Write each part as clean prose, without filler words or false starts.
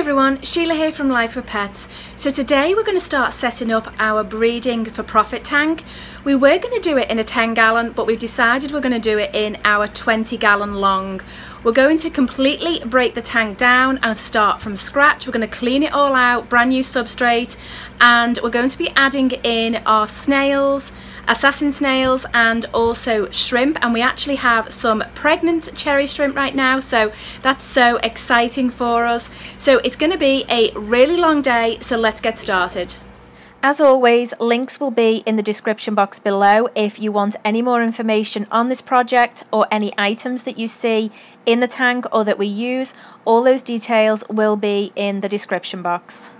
everyone, Sheila here from Life with Pets. So today we're going to start setting up our breeding for profit tank. We were going to do it in a 10 gallon, but we've decided we're going to do it in our 20 gallon long. We're going to completely break the tank down and start from scratch. We're going to clean it all out, brand new substrate, and we're going to be adding in our snails, assassin snails, and also shrimp. And we actually have some pregnant cherry shrimp right now, so that's so exciting for us. So it's going to be a really long day, so let's get started. As always, links will be in the description box below if you want any more information on this project or any items that you see in the tank or that we use. All those details will be in the description box.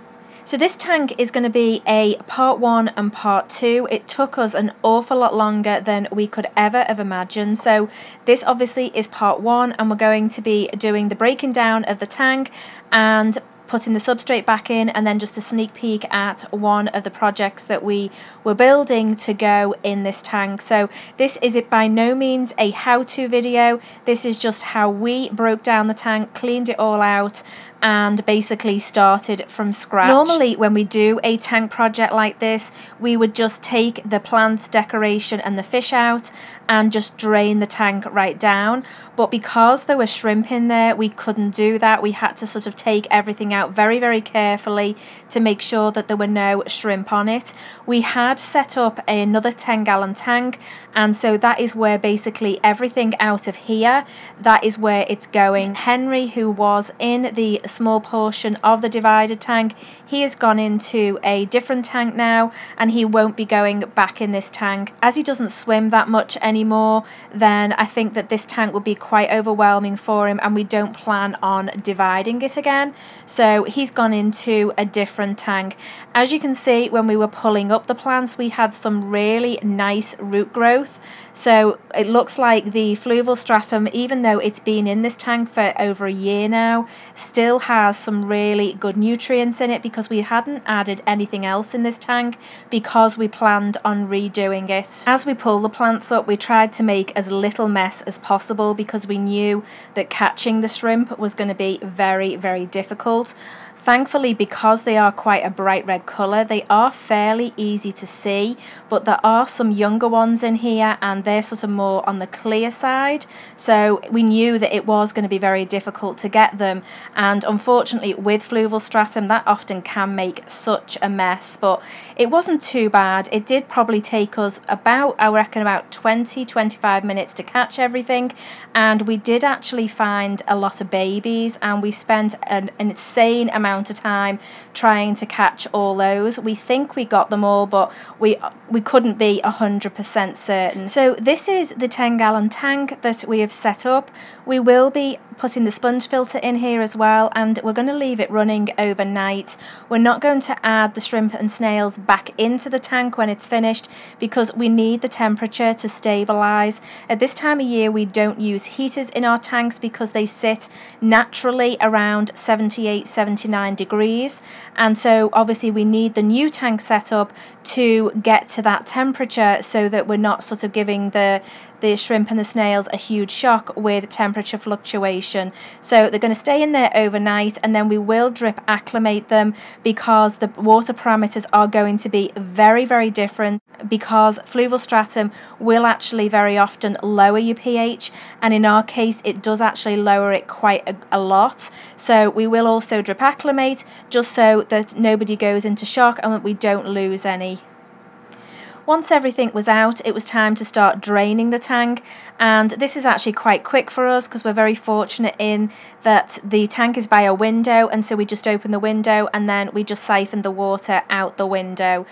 So this tank is going to be a part 1 and part 2. It took us an awful lot longer than we could ever have imagined. So this obviously is part 1, and we're going to be doing the breaking down of the tank and putting the substrate back in, and then just a sneak peek at one of the projects that we were building to go in this tank. So this is by no means a how-to video. This is just how we broke down the tank, cleaned it all out, and basically started from scratch. Normally when we do a tank project like this, we would just take the plants, decoration and the fish out and just drain the tank right down. But because there were shrimp in there, we couldn't do that. We had to sort of take everything out very, very carefully to make sure that there were no shrimp on it. We had set up another 10 gallon tank, and so that is where basically everything out of here, that is where it's going. Henry, who was in the small portion of the divided tank, he has gone into a different tank now, and he won't be going back in this tank. As he doesn't swim that much anymore, then I think that this tank will be quite overwhelming for him, and we don't plan on dividing it again. So he's gone into a different tank. As you can see, when we were pulling up the plants, we had some really nice root growth. So it looks like the fluval stratum, even though it's been in this tank for over a year now, still has some really good nutrients in it, because we hadn't added anything else in this tank because we planned on redoing it. As we pull the plants up, we tried to make as little mess as possible because we knew that catching the shrimp was going to be very, very difficult. Thankfully, because they are quite a bright red colour, they are fairly easy to see, but there are some younger ones in here and they're sort of more on the clear side. So we knew that it was going to be very difficult to get them, and unfortunately with fluval stratum that often can make such a mess, but it wasn't too bad. It did probably take us about, I reckon, about 20-25 minutes to catch everything, and we did actually find a lot of babies, and we spent an insane amount of time trying to catch all those. We think we got them all, but we couldn't be 100% certain. So this is the 10 gallon tank that we have set up. We will be putting the sponge filter in here as well, and we're going to leave it running overnight. We're not going to add the shrimp and snails back into the tank when it's finished, because we need the temperature to stabilize. At this time of year we don't use heaters in our tanks because they sit naturally around 78-79 degrees, and so obviously we need the new tank set up to get to that temperature so that we're not sort of giving the shrimp and the snails a huge shock with temperature fluctuation. So they're going to stay in there overnight, and then we will drip acclimate them because the water parameters are going to be very, very different, because fluval stratum will actually very often lower your pH, and in our case it does actually lower it quite a lot. So we will also drip acclimate just so that nobody goes into shock and that we don't lose any. Once everything was out, it was time to start draining the tank, and this is actually quite quick for us because we're very fortunate in that the tank is by a window, and so we just open the window and then we just siphon the water out the window.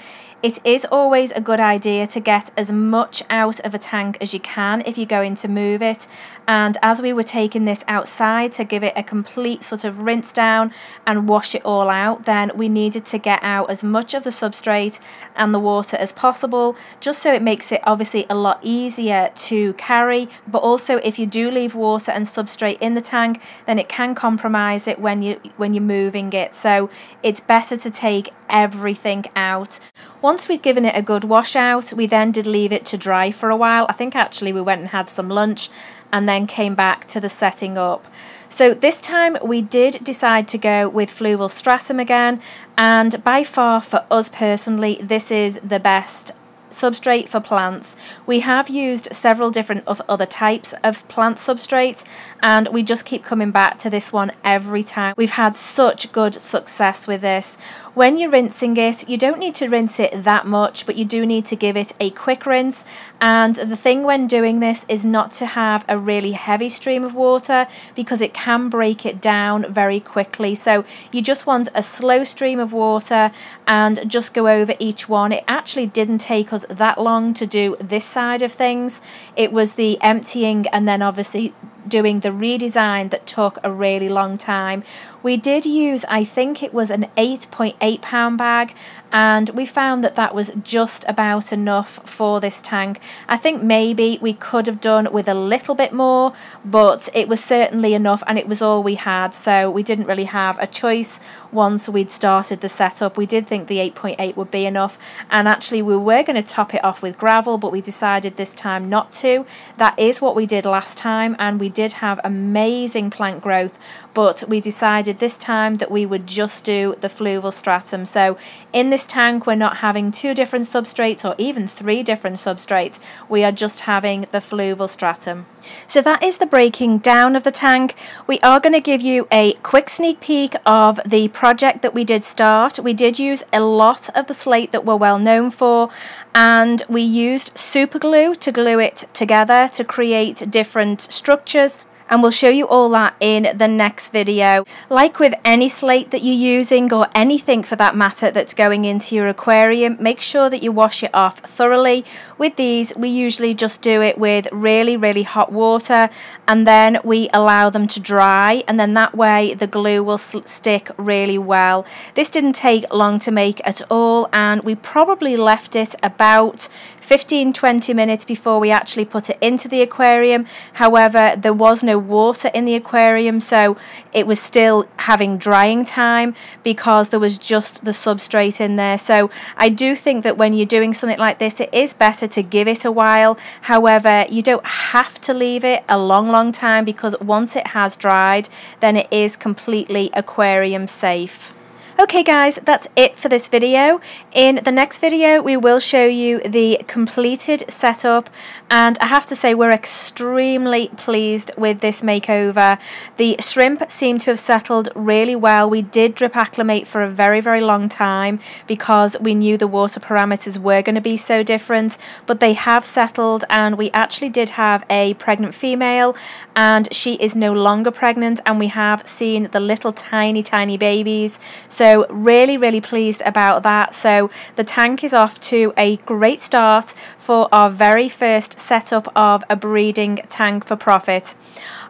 It is always a good idea to get as much out of a tank as you can if you're going to move it, and as we were taking this outside to give it a complete sort of rinse down and wash it all out, then we needed to get out as much of the substrate and the water as possible, just so it makes it obviously a lot easier to carry. But also, if you do leave water and substrate in the tank, then it can compromise it when you're moving it, so it's better to take everything out. Once we'd given it a good wash out, we then did leave it to dry for a while. I think actually we went and had some lunch, and then came back to the setting up. So this time we did decide to go with fluval stratum again, and by far for us personally this is the best substrate for plants. We have used several different other types of plant substrates, and we just keep coming back to this one every time. We've had such good success with this. When you're rinsing it, you don't need to rinse it that much, but you do need to give it a quick rinse. And the thing when doing this is not to have a really heavy stream of water, because it can break it down very quickly. So you just want a slow stream of water and just go over each one. It actually didn't take us that long to do this side of things. It was the emptying and then obviously doing the redesign that took a really long time. We did use, I think it was an 8.8 pound bag, and we found that that was just about enough for this tank. I think maybe we could have done with a little bit more, but it was certainly enough, and it was all we had, so we didn't really have a choice once we'd started the setup. We did think the 8.8 would be enough, and actually we were going to top it off with gravel, but we decided this time not to. That is what we did last time, and we did have amazing plant growth, but we decided this time that we would just do the fluval stratum. So in this tank we're not having 2 different substrates or even 3 different substrates, we are just having the fluval stratum. So that is the breaking down of the tank. We are going to give you a quick sneak peek of the project that we did start. We did use a lot of the slate that we're well known for, and we used super glue to glue it together to create different structures, and we'll show you all that in the next video. Like with any slate that you're using, or anything for that matter that's going into your aquarium, make sure that you wash it off thoroughly. With these we usually just do it with really hot water, and then we allow them to dry, and then that way the glue will stick really well. This didn't take long to make at all, and we probably left it about 15-20 minutes before we actually put it into the aquarium. However, there was no water in the aquarium, so it was still having drying time because there was just the substrate in there. So I do think that when you're doing something like this, it is better to give it a while. However, you don't have to leave it a long time, because once it has dried, then it is completely aquarium safe. Okay guys, that's it for this video. In the next video we will show you the completed setup, and I have to say we're extremely pleased with this makeover. The shrimp seem to have settled really well. We did drip acclimate for a very long time because we knew the water parameters were going to be so different, but they have settled, and we actually did have a pregnant female, and she is no longer pregnant, and we have seen the little tiny babies. So really pleased about that. So the tank is off to a great start for our very first setup of a breeding tank for profit.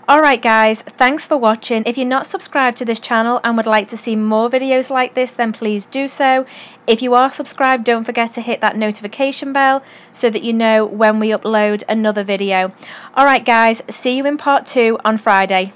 Alright guys, thanks for watching. If you're not subscribed to this channel and would like to see more videos like this, then please do so. If you are subscribed, don't forget to hit that notification bell so that you know when we upload another video. Alright guys, see you in part 2 on Friday.